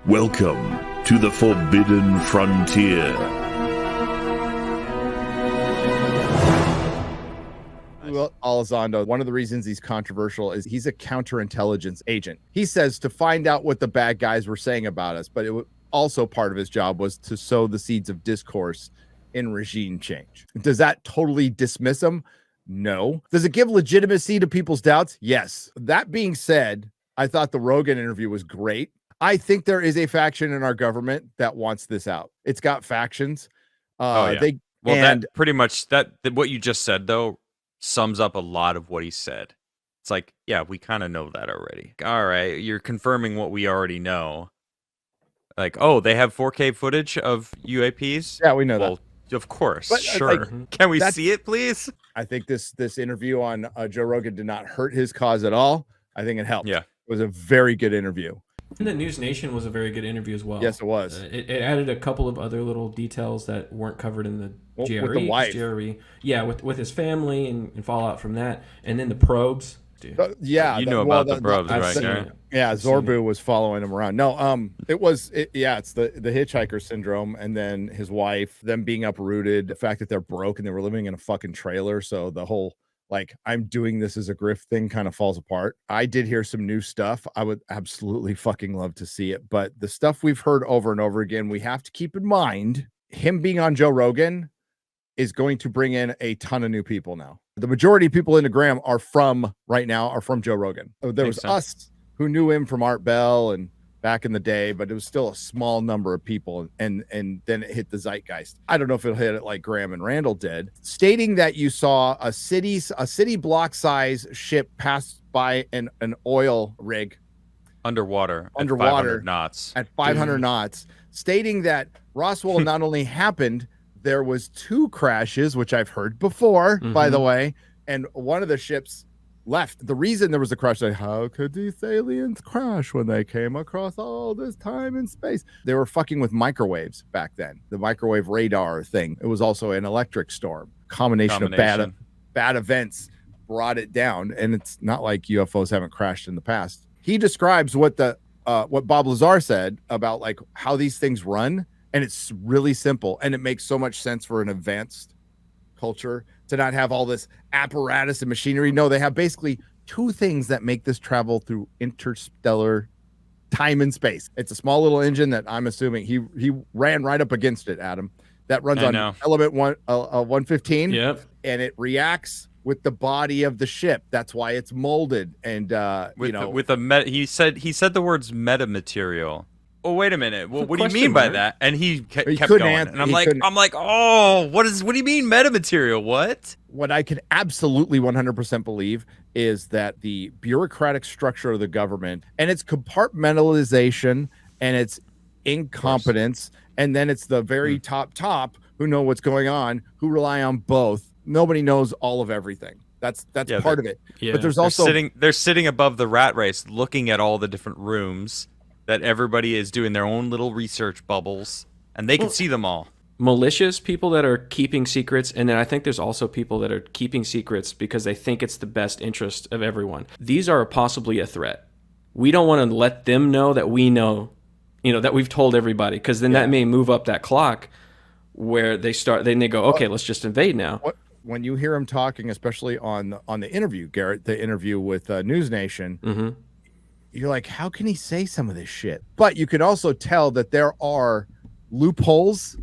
Welcome to the Forbidden Frontier. Well, Elizondo, one of the reasons he's controversial is he's a counterintelligence agent. He says to find out what the bad guys were saying about us, but also part of his job was to sow the seeds of discourse in regime change. Does that totally dismiss him? No. Does it give legitimacy to people's doubts? Yes. That being said, I thought the Rogan interview was great. I think there is a faction in our government that wants this out. It's got factions. That pretty much what you just said though sums up a lot of what he said. It's like, yeah, we kind of know that already. All right, you're confirming what we already know. Like, oh, they have 4K footage of UAPs? Yeah, we know that. Of course, but, sure. Can we see it, please? I think this interview on Joe Rogan did not hurt his cause at all. I think it helped. Yeah. It was a very good interview. And the News Nation was a very good interview as well. Yes, it was. It added a couple of other little details that weren't covered in the JRE. With the wife. JRE. Yeah, with his family and fallout from that. And then the probes. Dude. You know about the probes, right, Gary? Yeah, Zorbu was following him around. No, it's the hitchhiker syndrome, and then his wife, them being uprooted, the fact that they're broke and they were living in a fucking trailer, so the whole like I'm doing this as a grift thing kind of falls apart. I did hear some new stuff. I would absolutely fucking love to see it, but the stuff we've heard over and over again, we have to keep in mind him being on Joe Rogan is going to bring in a ton of new people now. The majority of people into Graham are from Joe Rogan. There was us who knew him from Art Bell and back in the day, but it was still a small number of people, and then it hit the zeitgeist. I don't know if it'll hit it like Graham and Randall did, stating that you saw a city block size ship pass by an oil rig underwater at 500 knots, stating that Roswell not only happened, there was 2 crashes, which I've heard before, by the way, and one of the ships left. The reason there was a crash, like, how could these aliens crash when they came across all this time and space? They were fucking with microwaves back then, the microwave radar thing. It was also an electric storm. Combination. Of bad events brought it down, and it's not like UFOs haven't crashed in the past. He describes what Bob Lazar said about like how these things run, and it's really simple, and it makes so much sense for an advanced culture to not have all this apparatus and machinery. No, they have basically 2 things that make this travel through interstellar time and space. It's a small little engine that I'm assuming he ran right up against it, Adam, that runs on element 115. Yep. And it reacts with the body of the ship. That's why it's molded. And he said the words metamaterial. Oh, wait a minute. Well, what do you mean by that? And he kept going. And I'm like, oh, what do you mean metamaterial? What I can absolutely 100% believe is that the bureaucratic structure of the government and its compartmentalization and its incompetence, and then it's the very top who know what's going on, who rely on both. Nobody knows all of everything. That's part of it. Yeah. But there's also they're sitting above the rat race, looking at all the different rooms that everybody is doing their own little research bubbles, and they can see them all. Malicious people that are keeping secrets, and then I think there's also people that are keeping secrets because they think it's the best interest of everyone. These are possibly a threat. We don't want to let them know that we know, that we've told everybody, because then that may move up that clock where they go, okay, let's just invade now. When you hear him talking, especially on the interview, Garrett, the interview with News Nation, you're like, how can he say some of this shit? But you can also tell that there are loopholes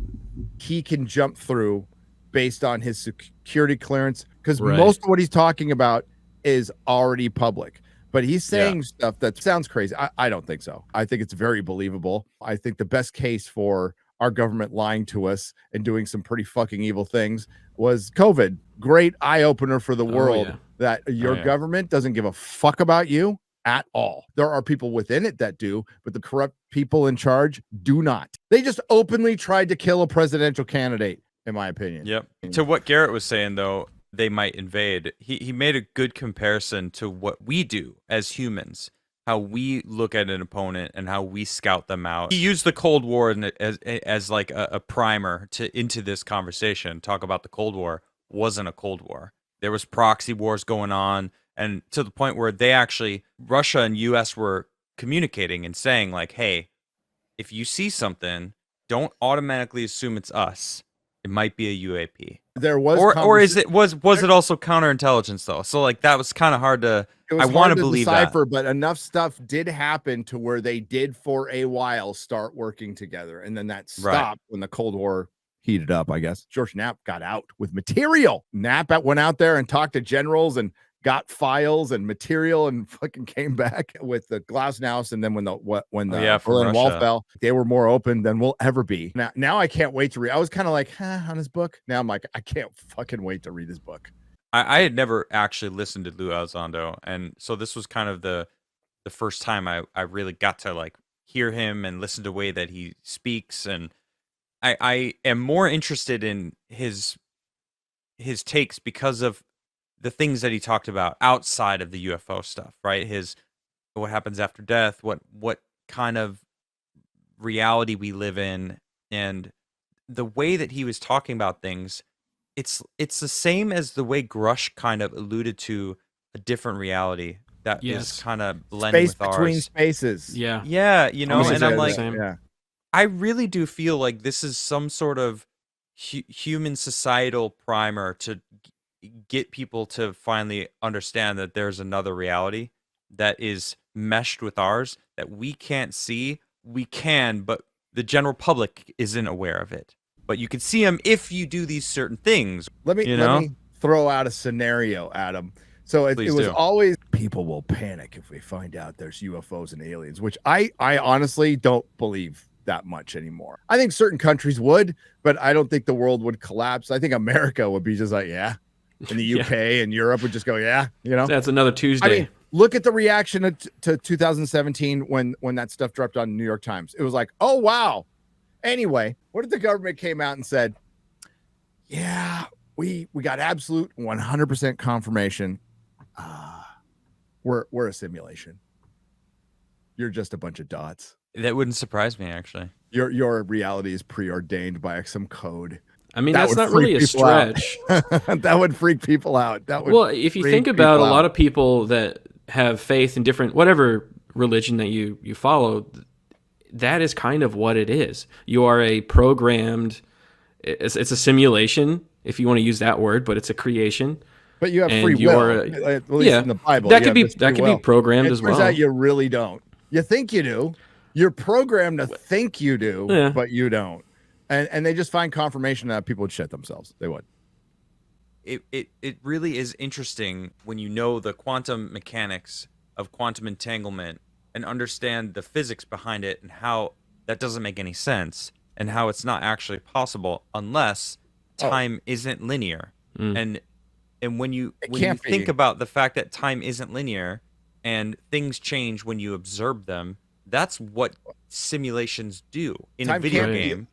he can jump through based on his security clearance, because most of what he's talking about is already public. But he's saying stuff that sounds crazy. I don't think so. I think it's very believable. I think the best case for our government lying to us and doing some pretty fucking evil things was COVID. Great eye-opener for the world that your government doesn't give a fuck about you at all. There are people within it that do, but the corrupt people in charge do not. They just openly tried to kill a presidential candidate, in my opinion. Yep. To what Garrett was saying, though, they might invade. He made a good comparison to what we do as humans, how we look at an opponent and how we scout them out. He used the Cold War as like a primer into this conversation. Talk about the Cold War. Wasn't a Cold War. There was proxy wars going on. And to the point where Russia and US were communicating and saying like, hey, if you see something, don't automatically assume it's us. It might be a UAP. There was or is it was it also counterintelligence though? So like that was kind of hard to. I want to believe decipher, but enough stuff did happen to where they did for a while start working together, and then that stopped when the Cold War heated up. I guess George Knapp got out with material. Knapp went out there and talked to generals and got files and material and fucking came back with the Glasnost. And then when the Berlin Wall fell, they were more open than we'll ever be. Now I can't wait to read. I was kind of like, on his book. Now I'm like, I can't fucking wait to read his book. I had never actually listened to Lou Elizondo, and so this was kind of the first time I really got to like hear him and listen to the way that he speaks, and I am more interested in his takes because of the things that he talked about outside of the UFO stuff, right? What happens after death, what kind of reality we live in, and the way that he was talking about things. It's the same as the way Grush kind of alluded to a different reality that is kind of blending with ours. Between spaces. Yeah, you know, and I'm like, yeah. I really do feel like this is some sort of human societal primer to get people to finally understand that there's another reality that is meshed with ours that we can't see. We can, but the general public isn't aware of it. But you can see them if you do these certain things. Let me throw out a scenario, Adam. So it was always, people will panic if we find out there's UFOs and aliens, which I honestly don't believe that much anymore. I think certain countries would, but I don't think the world would collapse. I think America would be just like, yeah. And the UK and Europe would just go, yeah. You know, that's another Tuesday. I mean, look at the reaction to 2017 when that stuff dropped on New York Times. It was like, oh, wow. Anyway, what if the government came out and said, yeah, we got absolute 100% confirmation. We're a simulation. You're just a bunch of dots. That wouldn't surprise me, actually. Your reality is preordained by some code. I mean, that's not really a stretch. That would freak people out. Well, if you think about a lot of people that have faith in different, whatever religion that you follow, that is kind of what it is. You are a programmed, it's a simulation, if you want to use that word, but it's a creation. But you have free will, at least in the Bible. That could be programmed as well. Turns out you really don't. You think you do. You're programmed to think you do, but you don't. And they just find confirmation that people would shit themselves. They would. It really is interesting when you know the quantum mechanics of quantum entanglement and understand the physics behind it and how that doesn't make any sense and how it's not actually possible unless time isn't linear. And when you think about the fact that time isn't linear and things change when you observe them, that's what simulations do in a video game.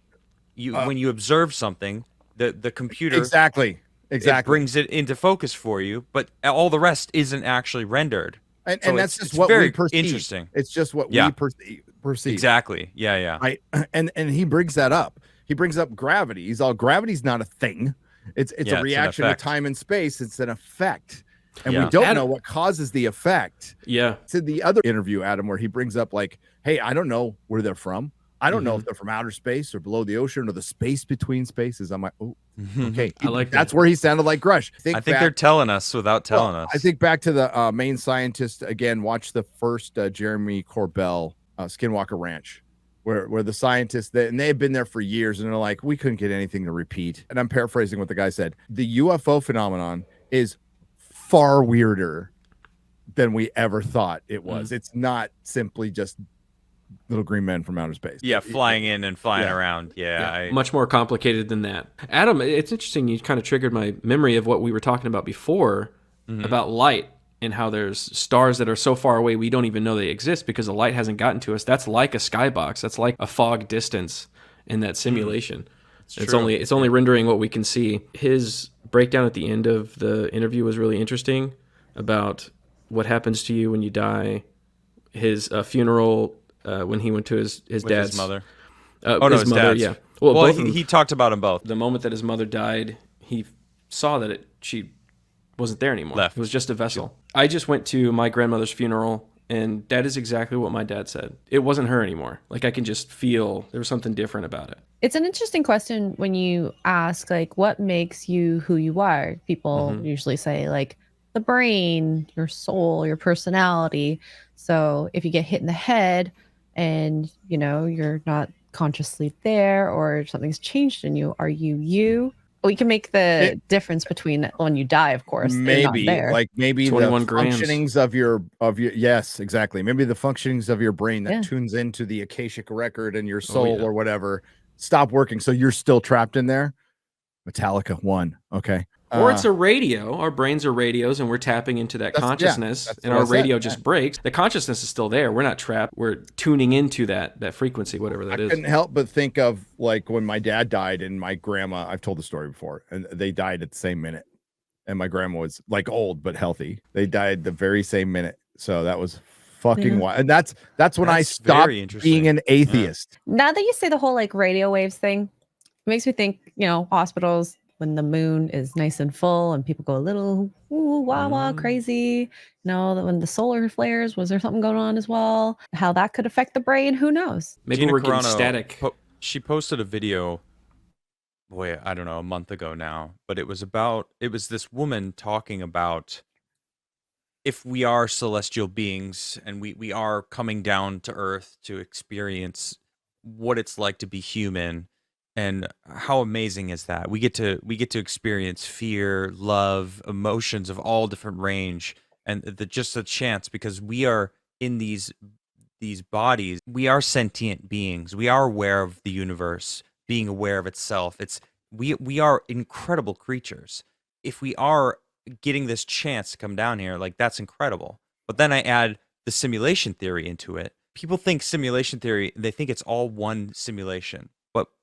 When you observe something, the computer exactly it brings it into focus for you, but all the rest isn't actually rendered. And that's just what we perceive. Interesting. It's just what we perceive. Exactly. Yeah. Right. And he brings that up. He brings up gravity. He's all, gravity's not a thing. It's a reaction to time and space. It's an effect. And we don't know what causes the effect. Yeah. It's in the other interview, Adam, where he brings up like, hey, I don't know where they're from. I don't know if they're from outer space or below the ocean or the space between spaces. I'm like, oh, okay. I like that's where he sounded like Grush. I think they're telling us without telling us. I think back to the main scientist again. Watch the first Jeremy Corbell Skinwalker Ranch, where the scientists and they have been there for years, and they're like, we couldn't get anything to repeat. And I'm paraphrasing what the guy said. The UFO phenomenon is far weirder than we ever thought it was. It's not simply just little green men from outer space. Yeah, flying in and flying around. Much more complicated than that. Adam, it's interesting. You kind of triggered my memory of what we were talking about before about light and how there's stars that are so far away we don't even know they exist because the light hasn't gotten to us. That's like a skybox. That's like a fog distance in that simulation. It's only rendering what we can see. His breakdown at the end of the interview was really interesting about what happens to you when you die. His funeral when he went to his dad's mother. His mother, dad's. yeah. Well he talked about them both. The moment that his mother died, he saw that she wasn't there anymore. Left. It was just a vessel. I just went to my grandmother's funeral And that is exactly what my dad said. It wasn't her anymore. Like, I can just feel there was something different about it. It's an interesting question when you ask, like, what makes you who you are? People usually say, like, the brain, your soul, your personality. So if you get hit in the head and, you know, you're not consciously there or something's changed in you, are you you? We can make the difference between when you die, of course. Maybe like maybe 21 the grams. functionings of your yes, exactly. Maybe the functionings of your brain that tunes into the Akashic record and your soul or whatever stop working, so you're still trapped in there. Metallica 1, okay. Or it's a radio. Our brains are radios, and we're tapping into that consciousness, and our radio just breaks. The consciousness is still there. We're not trapped. We're tuning into that frequency, whatever that is. I couldn't help but think of, like, when my dad died and my grandma, I've told the story before, and they died at the same minute. And my grandma was, like, old but healthy. They died the very same minute. So that was fucking wild. And that's when I stopped being an atheist. Now that you say the whole, like, radio waves thing, it makes me think, you know, hospitals, when the moon is nice and full and people go a little wah wah crazy, you know, that when the solar flares, was there something going on as well? How that could affect the brain, who knows? Maybe Gina we're getting Carano, static. She posted a video, I don't know, a month ago now, but it was this woman talking about if we are celestial beings and we are coming down to Earth to experience what it's like to be human. And how amazing is that? We get to experience fear, love, emotions of all different range, and just a chance, because we are in these bodies. We are sentient beings. We are aware of the universe, being aware of itself. We are incredible creatures. If we are getting this chance to come down here, like, that's incredible. But then I add the simulation theory into it. People think simulation theory, they think it's all one simulation.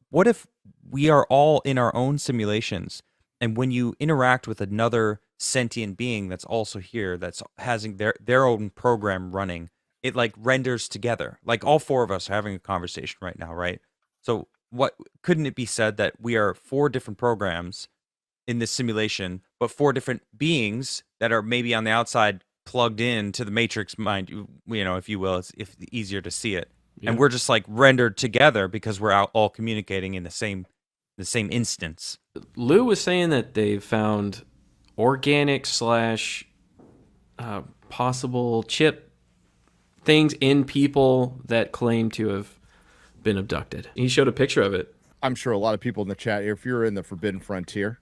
What if we are all in our own simulations, and when you interact with another sentient being that's also here, that's having their own program running, it, like, renders together? Like, all four of us are having a conversation right now, right? So couldn't it be said that we are 4 different programs in this simulation, but 4 different beings that are maybe on the outside plugged in to the matrix mind, you know, if you will? It's easier to see it. Yeah. And we're just, like, rendered together because we're all communicating in the same instance. Lou was saying that they've found organic / possible chip things in people that claim to have been abducted. He showed a picture of it. I'm sure a lot of people in the chat, if you're in the Forbidden Frontier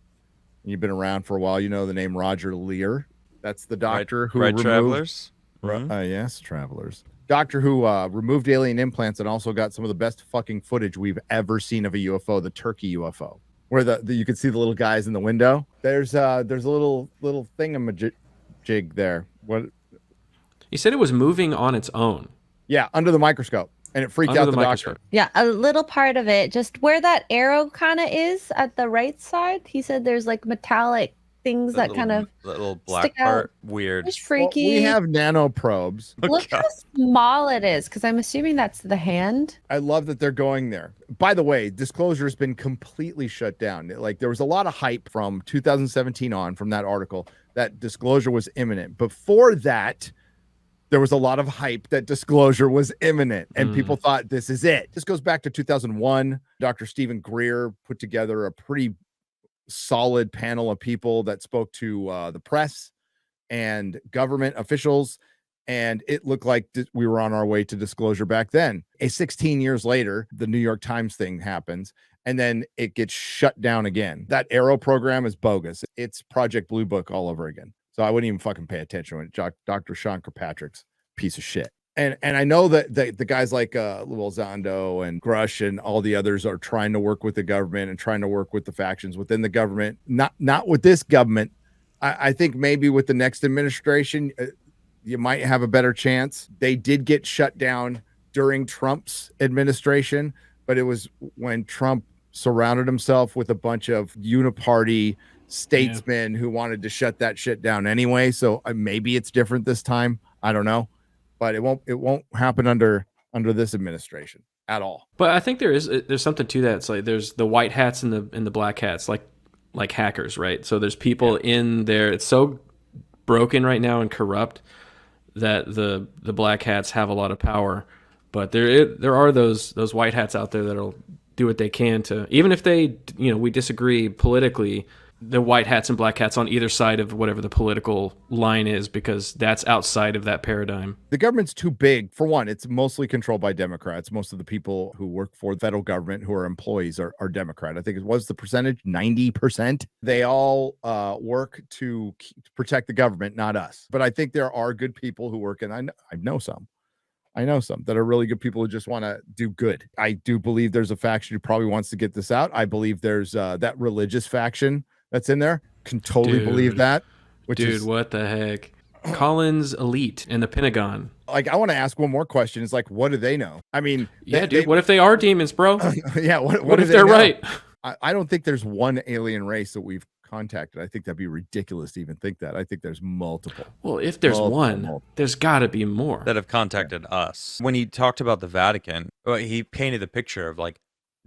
and you've been around for a while, you know the name Roger Lear. That's the doctor who removed... Travelers? Yes, Travelers. Doctor who removed alien implants and also got some of the best fucking footage we've ever seen of a UFO, the Turkey UFO, where you can see the little guys in the window. There's a little thingamajig there. What? He said it was moving on its own. Yeah, under the microscope, and it freaked out the doctor. Yeah, a little part of it, just where that arrow kind of is at the right side. He said there's, like, metallic things that kind of little black part. Weird. It's freaky. Well, we have nanoprobes. Look how small it is, because I'm assuming that's the hand. I love that they're going there. By the way, disclosure has been completely shut down. Like, there was a lot of hype from 2017 on, from that article, that disclosure was imminent. Before that, there was a lot of hype that disclosure was imminent, and people thought this is it. This goes back to 2001. Dr. Stephen Greer put together a pretty solid panel of people that spoke to the press and government officials, and it looked like we were on our way to disclosure back then. 16 years later, the New York Times thing happens, and then it gets shut down again. That Arrow program is bogus. It's Project Blue Book all over again. So I wouldn't even fucking pay attention to it. Dr. Sean Kirkpatrick's piece of shit. And I know that the guys like Elizondo and Grush and all the others are trying to work with the government and trying to work with the factions within the government. Not with this government. I think maybe with the next administration, you might have a better chance. They did get shut down during Trump's administration, but it was when Trump surrounded himself with a bunch of uniparty statesmen who wanted to shut that shit down anyway. So maybe it's different this time. I don't know. But it won't happen under this administration at all. But I think there's something to that. It's like there's the white hats and the black hats, like hackers, right? So there's people in there. It's so broken right now and corrupt that the black hats have a lot of power, but there are those white hats out there that'll do what they can to, even if they, we disagree politically, the white hats and black hats on either side of whatever the political line is, because that's outside of that paradigm. The government's too big. For one, it's mostly controlled by Democrats. Most of the people who work for the federal government who are employees are Democrat. I think it was the percentage, 90%. They all work to protect the government, not us. But I think there are good people who work, and I know some. I know some that are really good people who just want to do good. I do believe there's a faction who probably wants to get this out. I believe there's that religious faction that's in there. Can totally believe that. What the heck? Collins Elite and the Pentagon. Like, I want to ask one more question. It's like, what do they know? I mean, what if they are demons, bro? Yeah. What if they're right? I don't think there's one alien race that we've contacted. I think that'd be ridiculous to even think that. I think there's multiple. Well, if there's one, there's got to be more that have contacted us. When he talked about the Vatican, he painted the picture of like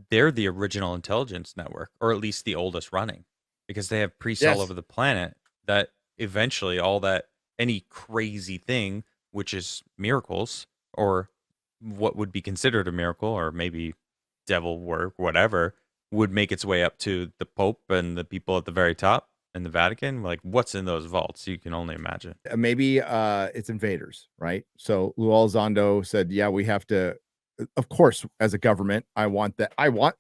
they're the original intelligence network, or at least the oldest running, because they have priests all over the planet that eventually any crazy thing, which is miracles or what would be considered a miracle, or maybe devil work, whatever, would make its way up to the Pope and the people at the very top in the Vatican. Like, what's in those vaults? You can only imagine. Maybe it's invaders, right? So Elizondo said, yeah, we have to, of course, as a government, I want that. I want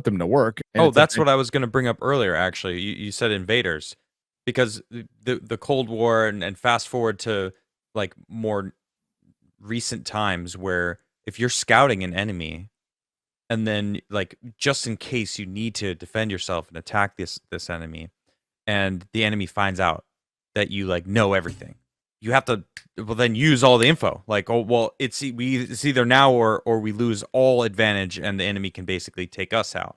them to work. And that's what I was going to bring up earlier, actually. You said invaders, because the Cold War and fast forward to like more recent times, where if you're scouting an enemy, and then like just in case you need to defend yourself and attack this enemy, and the enemy finds out that you like know everything, you have to then use all the info. Like, oh well, it's either now or we lose all advantage and the enemy can basically take us out.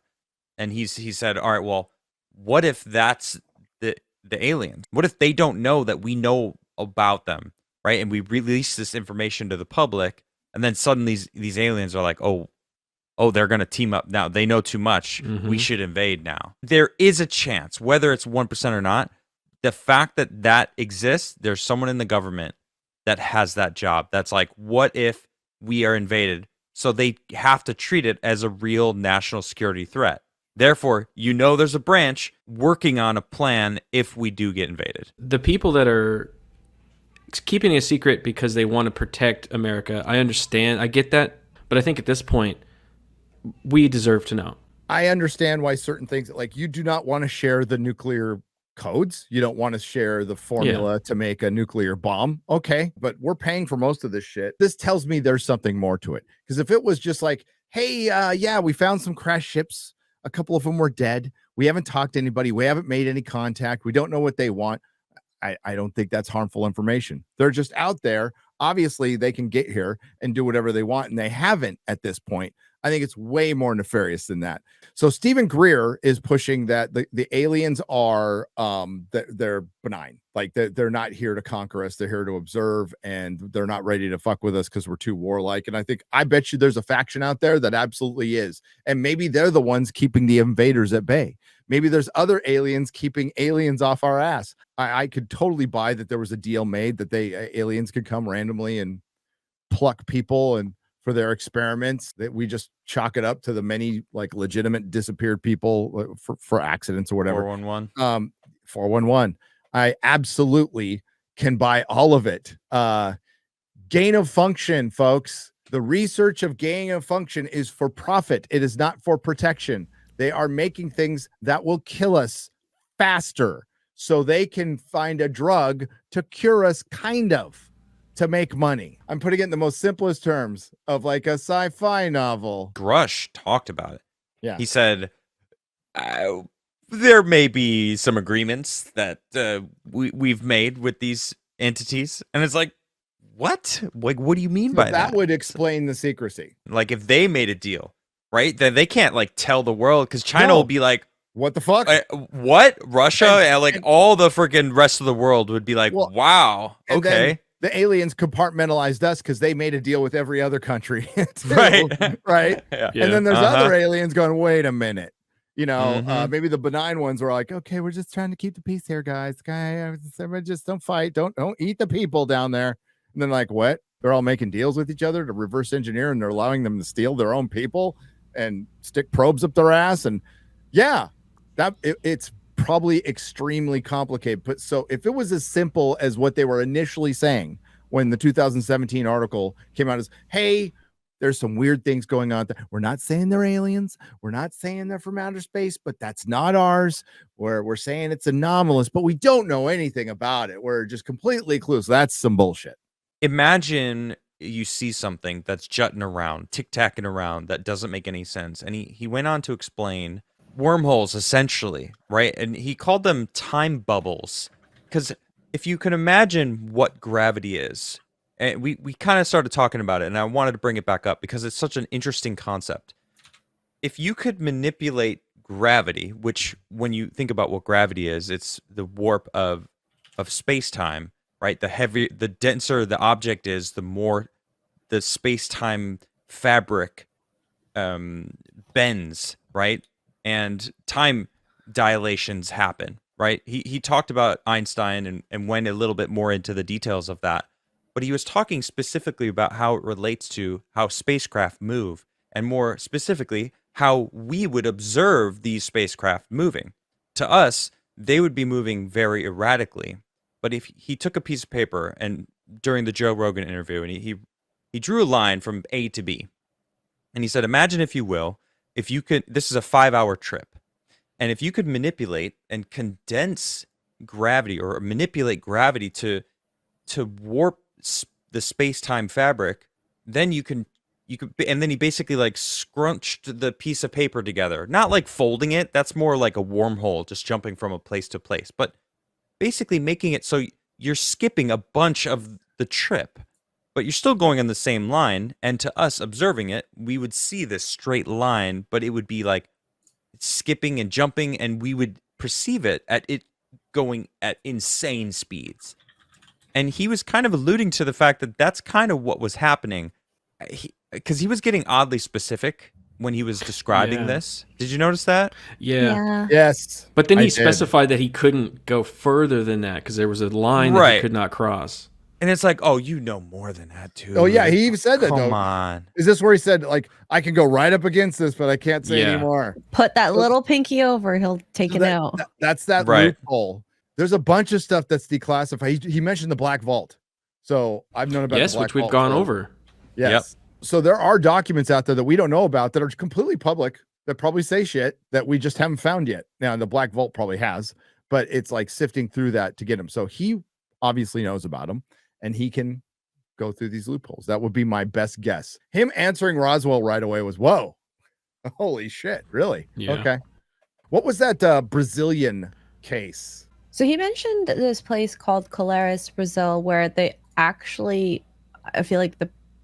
And he said, all right, well, what if that's the aliens? What if they don't know that we know about them, right? And we release this information to the public, and then suddenly these aliens are like, oh, they're going to team up now. They know too much. We should invade now. There is a chance, whether it's 1% or not, the fact that exists, there's someone in the government that has that job. That's like, what if we are invaded? So they have to treat it as a real national security threat. Therefore, there's a branch working on a plan if we do get invaded. The people that are keeping it a secret because they want to protect America, I understand. I get that. But I think at this point, we deserve to know. I understand why certain things, like you do not want to share the nuclear codes. You don't want to share the formula to make a nuclear bomb. Okay. But we're paying for most of this shit. This tells me there's something more to it. Because if it was just like, hey, we found some crash ships. A couple of them were dead. We haven't talked to anybody. We haven't made any contact. We don't know what they want. I don't think that's harmful information. They're just out there. Obviously, they can get here and do whatever they want, and they haven't at this point. I think it's way more nefarious than that. So Stephen Greer is pushing that the aliens are they're benign. Like they're not here to conquer us. They're here to observe, and they're not ready to fuck with us because we're too warlike. And I bet you there's a faction out there that absolutely is. And maybe they're the ones keeping the invaders at bay. Maybe there's other aliens keeping aliens off our ass. I could totally buy that there was a deal made that aliens could come randomly and pluck people and for their experiments, that we just chalk it up to the many like legitimate disappeared people for accidents or whatever. 411. 411. I absolutely can buy all of it. Gain of function, folks. The research of gain of function is for profit. It is not for protection. They are making things that will kill us faster so they can find a drug to cure us, kind of, to make money. I'm putting it in the most simplest terms of like a sci-fi novel. Grush talked about it. Yeah. He said, there may be some agreements that we've made with these entities. And it's like, what? Like, what do you mean by that? That would explain the secrecy. Like, if they made a deal, right, then they can't like tell the world, because China will be like, what the fuck? What? Russia? And all the freaking rest of the world would be like, wow, okay. The aliens compartmentalized us because they made a deal with every other country. Too, right. Yeah. And then there's other aliens going, wait a minute. Maybe the benign ones were like, okay, we're just trying to keep the peace here, guys. Just don't fight. Don't eat the people down there. And then like, what? They're all making deals with each other to reverse engineer, and they're allowing them to steal their own people and stick probes up their ass. And yeah, it's probably extremely complicated. But so if it was as simple as what they were initially saying when the 2017 article came out, as, hey, there's some weird things going on there. We're not saying they're aliens. We're not saying they're from outer space, but that's not ours. We're saying it's anomalous, but we don't know anything about it. We're just completely clueless. That's some bullshit. Imagine you see something that's jutting around, tic-tacking around, that doesn't make any sense. And he went on to explain wormholes, essentially, right? And he called them time bubbles. Because if you can imagine what gravity is, and we kind of started talking about it, and I wanted to bring it back up because it's such an interesting concept. If you could manipulate gravity, which when you think about what gravity is, it's the warp of space-time, right? The denser the object is, the more the space-time fabric bends, right? And time dilations happen, right? He talked about Einstein and went a little bit more into the details of that. But he was talking specifically about how it relates to how spacecraft move, and more specifically, how we would observe these spacecraft moving. To us, they would be moving very erratically. But if he took a piece of paper and during the Joe Rogan interview, and he drew a line from A to B, and he said, imagine, if you will, if you could, this is a 5-hour trip, and if you could manipulate and condense gravity, or manipulate gravity to warp the space-time fabric, then you could, and then he basically like scrunched the piece of paper together, not like folding it. That's more like a wormhole, just jumping from a place to place, but basically making it so you're skipping a bunch of the trip, but you're still going on the same line. And to us observing it, we would see this straight line, but it would be like skipping and jumping, and we would perceive it going at insane speeds. And he was kind of alluding to the fact that that's kind of what was happening, because he was getting oddly specific when he was describing this. Did you notice that? Yeah. Yes. But then I he did. specified that he couldn't go further than that because there was a line that he could not cross. And it's like, oh, you know more than that, too. Oh, yeah. He even said that, though. Come on. Is this where he said, like, I can go right up against this, but I can't say anymore? Put that little pinky over, he'll take it out. That's that loophole. There's a bunch of stuff that's declassified. He mentioned the Black Vault. So I've known about the Black which we've Vault gone over. Yes. Yep. So there are documents out there that we don't know about that are completely public that probably say shit that we just haven't found yet. Now, the Black Vault probably has, but it's like sifting through that to get them. So he obviously knows about them, and he can go through these loopholes. That would be my best guess. Him answering Roswell right away was, whoa, holy shit, really? Yeah. Okay. What was that Brazilian case? So he mentioned this place called Colares, Brazil, where they actually, I feel like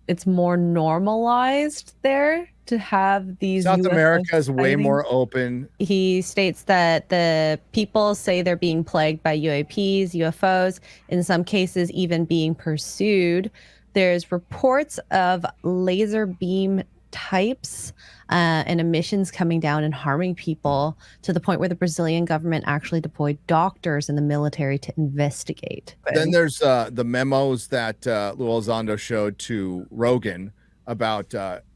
it's more normalized there to have these. South UFO America is way sightings. more open. He states that the people say they're being plagued by UAPs, UFOs, in some cases even being pursued. There's reports of laser beam types and emissions coming down and harming people, to the point where the Brazilian government actually deployed doctors in the military to investigate. Then there's the memos that Elizondo showed to Rogan about,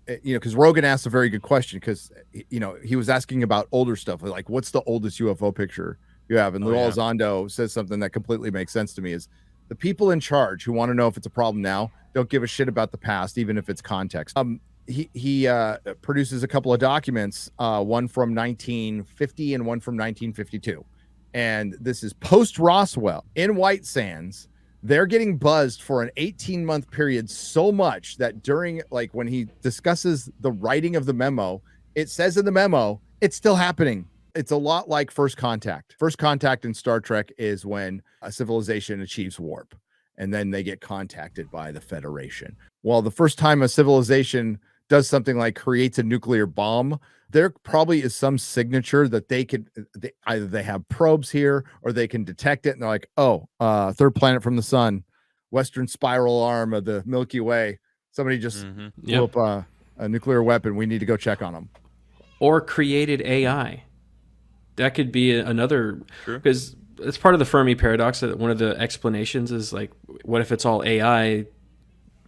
because Rogan asked a very good question, because, he was asking about older stuff, like, what's the oldest UFO picture you have? And Elizondo says something that completely makes sense to me, is the people in charge who want to know if it's a problem now don't give a shit about the past, even if it's context. He produces a couple of documents, one from 1950 and one from 1952. And this is post Roswell in White Sands. They're getting buzzed for an 18-month period so much that during, like, when he discusses the writing of the memo, it says in the memo, it's still happening. It's a lot like First Contact. First Contact in Star Trek is when a civilization achieves warp, and then they get contacted by the Federation. Well, the first time a civilization does something like creates a nuclear bomb, there probably is some signature that either they have probes here or they can detect it, and they're like, third planet from the sun, western spiral arm of the Milky Way. Somebody just blew up a nuclear weapon. We need to go check on them. Or created AI. That could be another, because it's part of the Fermi paradox, that one of the explanations is like, what if it's all AI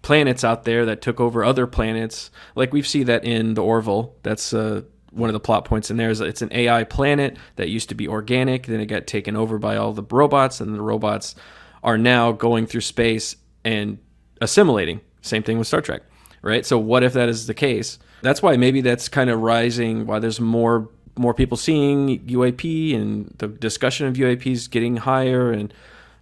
planets out there that took over other planets. Like we see that in the Orville. That's one of the plot points in there. Is it's an AI planet that used to be organic, then it got taken over by all the robots, and the robots are now going through space and assimilating. Same thing with Star Trek, right? So what if that is the case? That's why maybe that's kind of rising, why there's more people seeing UAP and the discussion of UAPs getting higher, and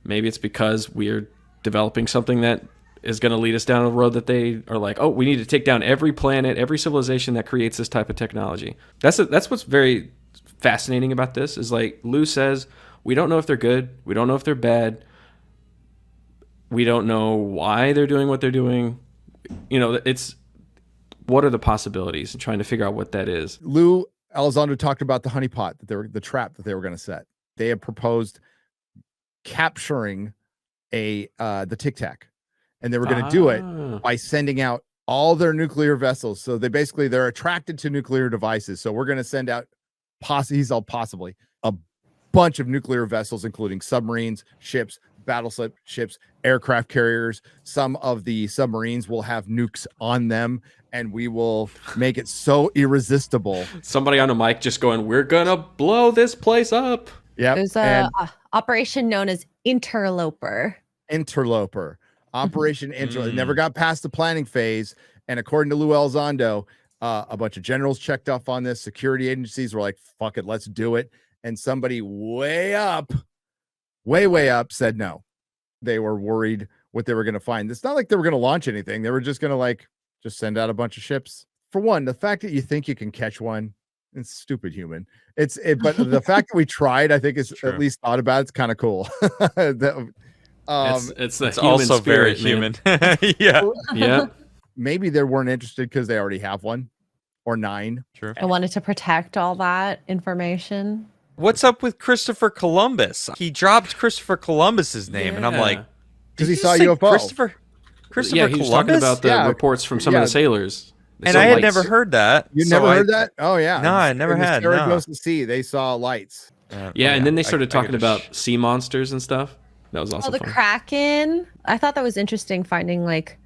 maybe it's because we're developing something that is going to lead us down a road that they are like, oh, we need to take down every planet, every civilization that creates this type of technology. That's what's very fascinating about this, is like Lou says, we don't know if they're good, we don't know if they're bad, we don't know why they're doing what they're doing. You know, it's what are the possibilities, and trying to figure out what that is. Lou Elizondo talked about the honeypot, the trap that they were going to set. They had proposed capturing the Tic Tac, and they were going to do it by sending out all their nuclear vessels. So they're attracted to nuclear devices. So we're going to send out possibly a bunch of nuclear vessels, including submarines, ships, battleship ships, aircraft carriers. Some of the submarines will have nukes on them, and we will make it so irresistible. Somebody on a mic just going, we're gonna blow this place up. Yeah, There's a operation known as Interloper. Operation Interloper. It never got past the planning phase, and according to Lou Elizondo, a bunch of generals checked off on this. Security agencies were like, fuck it, let's do it. And somebody way up said no. They were worried what they were going to find. It's not like they were going to launch anything. They were just going to just send out a bunch of ships. For one, the fact that you think you can catch one, it's stupid human. But the fact that we tried, I think is at least thought about. It's kind of cool. It's also spirit, very human. Yeah. Maybe they weren't interested because they already have one or 9. True. I wanted to protect all that information. What's up with Christopher Columbus? He dropped Christopher Columbus's name, and I'm like, because he did saw you say UFO. Christopher Yeah, he was Columbus? talking about the reports from some of the sailors. And I had never heard that. You never heard that? Oh yeah. No, I never had. In the No. Saragossa Sea, they saw lights. Yeah, and then they started talking about sea monsters and stuff. That was also the fun. Kraken. I thought that was interesting, finding like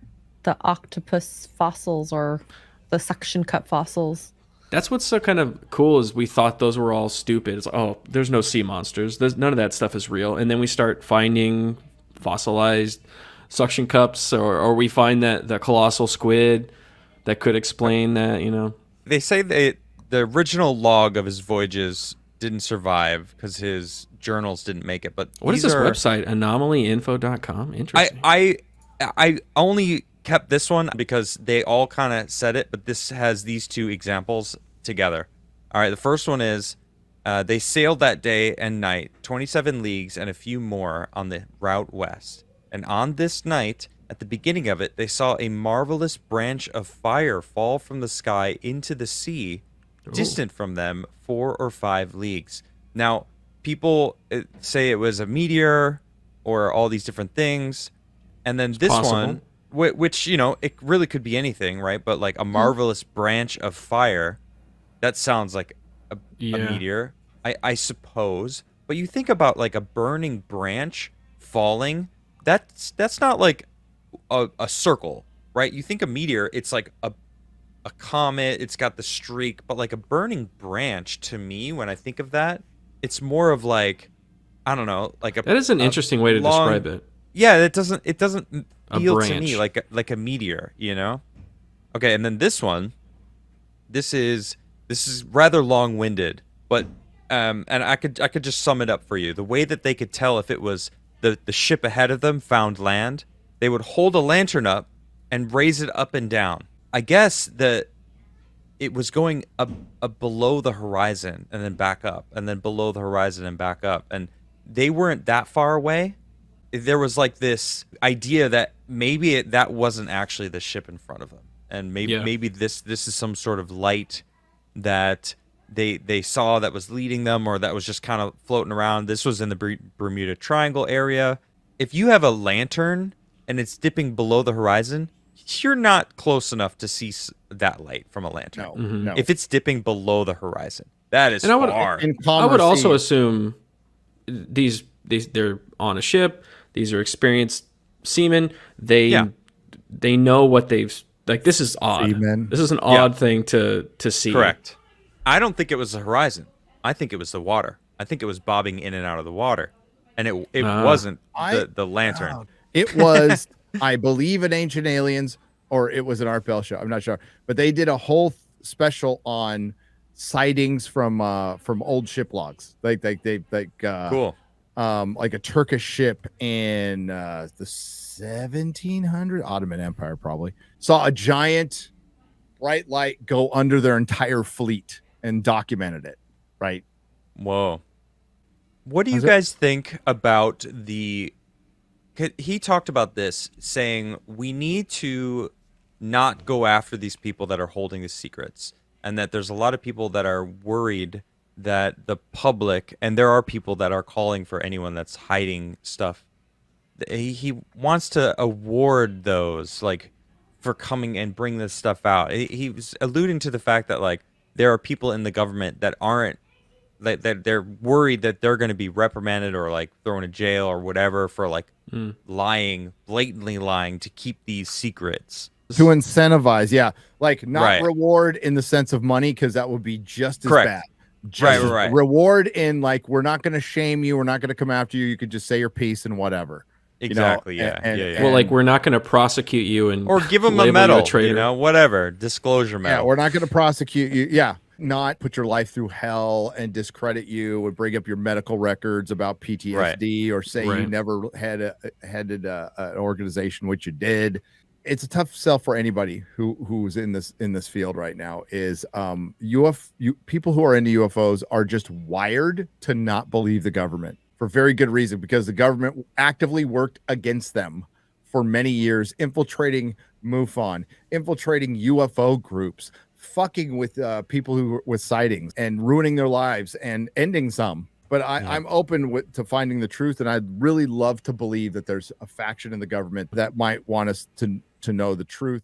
the octopus fossils or the suction cup fossils. That's what's so kind of cool, is we thought those were all stupid. It's like, oh, there's no sea monsters. None of that stuff is real. And then we start finding fossilized suction cups, or we find that the colossal squid that could explain that, you know. They say the original log of his voyages didn't survive because his journals didn't make it. But what is this website? Anomalyinfo.com? Interesting. I only kept this one because they all kind of said it, but this has these 2 examples together. All right, the first one is they sailed that day and night 27 leagues and a few more on the route west. And on this night, at the beginning of it, they saw a marvelous branch of fire fall from the sky into the sea, distant from them 4 or 5 leagues. Now, people say it was a meteor or all these different things. And then this one, which, you know, it really could be anything, right? But like a marvelous branch of fire, that sounds like a meteor, I suppose. But you think about like a burning branch falling, that's not like a circle, right? You think a meteor, it's like a comet, it's got the streak, but like a burning branch, to me, when I think of that, it's more of like, I don't know, like that is an interesting way to describe it. Yeah, it doesn't feel to me like a meteor, you know? Okay, and then this one, this is rather long-winded, but and I could just sum it up for you. The way that they could tell if it was the ship ahead of them found land, they would hold a lantern up and raise it up and down. I guess that it was going up below the horizon and then back up, and then below the horizon and back up, and they weren't that far away. There was like this idea that maybe that wasn't actually the ship in front of them, and maybe this is some sort of light that they saw that was leading them, or that was just kind of floating around. This was in the Bermuda Triangle area. If you have a lantern and it's dipping below the horizon, you're not close enough to see that light from a lantern. No. If it's dipping below the horizon, that is far. I would also assume these they're on a ship. These are experienced seamen. They they know what they've like. This is odd. Amen. This is an odd thing to see. Correct. I don't think it was the horizon. I think it was the water. I think it was bobbing in and out of the water, and it wasn't the lantern. It was, I believe, in Ancient Aliens, or it was an Art Bell show. I'm not sure, but they did a whole special on sightings from old ship logs, Cool. like a Turkish ship in the 1700 Ottoman Empire probably saw a giant bright light go under their entire fleet and documented it. Right. Whoa. What do you guys think about the... He talked about this, saying we need to not go after these people that are holding the secrets, and that there's a lot of people that are worried that the public, and there are people that are calling for anyone that's hiding stuff. He wants to award those, like, for coming and bring this stuff out. He was alluding to the fact that, like, there are people in the government that aren't, that they're worried that they're going to be reprimanded or like thrown in jail or whatever for like lying, blatantly lying to keep these secrets. To incentivize, like not reward in the sense of money, because that would be just as bad. Right. Reward in like, we're not going to shame you, we're not going to come after you. You could just say your piece and whatever. Exactly. You know? Yeah. Well, like we're not going to prosecute you and or give them a medal, whatever, disclosure medal. Yeah, we're not going to prosecute you. Yeah. Not put your life through hell and discredit you and bring up your medical records about PTSD or say you never headed an organization, which you did. It's a tough sell for anybody who's in this field right now. Is people who are into UFOs are just wired to not believe the government for very good reason, because the government actively worked against them for many years, infiltrating MUFON, infiltrating UFO groups, fucking with people with sightings and ruining their lives and ending some. But I'm open to finding the truth, and I'd really love to believe that there's a faction in the government that might want us to know the truth.